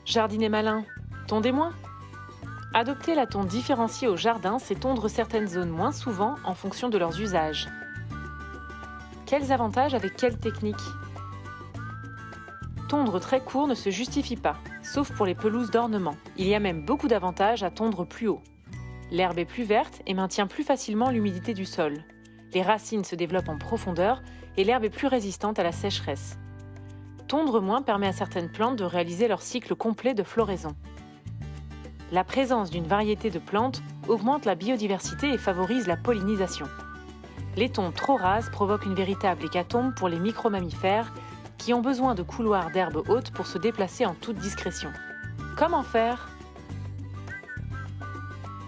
Jardiner malin, tondez moins. Adopter la tonte différenciée au jardin, c'est tondre certaines zones moins souvent en fonction de leurs usages. Quels avantages avec quelle technique? Tondre très court ne se justifie pas, sauf pour les pelouses d'ornement. Il y a même beaucoup d'avantages à tondre plus haut. L'herbe est plus verte et maintient plus facilement l'humidité du sol. Les racines se développent en profondeur et l'herbe est plus résistante à la sécheresse. Tondre moins permet à certaines plantes de réaliser leur cycle complet de floraison. La présence d'une variété de plantes augmente la biodiversité et favorise la pollinisation. Les tontes trop rases provoquent une véritable hécatombe pour les micro-mammifères qui ont besoin de couloirs d'herbe haute pour se déplacer en toute discrétion. Comment faire?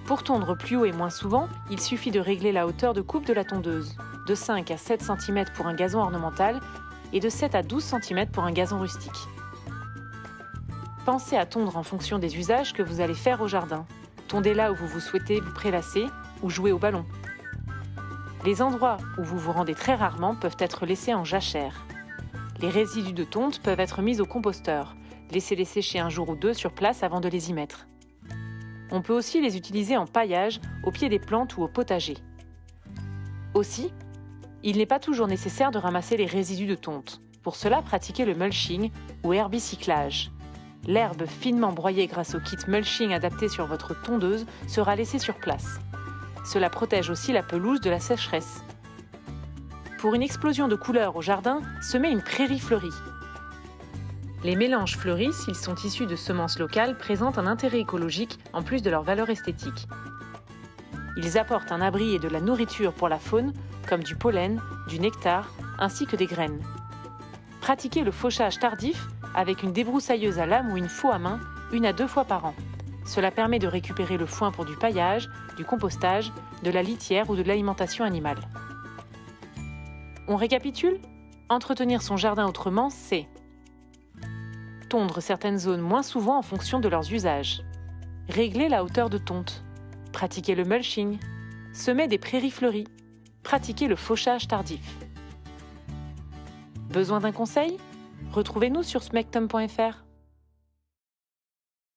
Pour tondre plus haut et moins souvent, il suffit de régler la hauteur de coupe de la tondeuse, de 5 à 7 cm pour un gazon ornemental et de 7 à 12 cm pour un gazon rustique. Pensez à tondre en fonction des usages que vous allez faire au jardin. Tondez là où vous souhaitez vous prélasser ou jouer au ballon. Les endroits où vous vous rendez très rarement peuvent être laissés en jachère. Les résidus de tonte peuvent être mis au composteur. Laissez-les sécher un jour ou deux sur place avant de les y mettre. On peut aussi les utiliser en paillage au pied des plantes ou au potager. Aussi, il n'est pas toujours nécessaire de ramasser les résidus de tonte. Pour cela, pratiquez le mulching ou herbicyclage. L'herbe finement broyée grâce au kit mulching adapté sur votre tondeuse sera laissée sur place. Cela protège aussi la pelouse de la sécheresse. Pour une explosion de couleurs au jardin, semez une prairie fleurie. Les mélanges fleuris, s'ils sont issus de semences locales, présentent un intérêt écologique en plus de leur valeur esthétique. Ils apportent un abri et de la nourriture pour la faune, comme du pollen, du nectar, ainsi que des graines. Pratiquez le fauchage tardif avec une débroussailleuse à lame ou une faux à main, 1 à 2 fois par an. Cela permet de récupérer le foin pour du paillage, du compostage, de la litière ou de l'alimentation animale. On récapitule? Entretenir son jardin autrement, c'est tondre certaines zones moins souvent en fonction de leurs usages, régler la hauteur de tonte, pratiquer le mulching, semer des prairies fleuries, pratiquer le fauchage tardif. Besoin d'un conseil? Retrouvez-nous sur smectum.fr.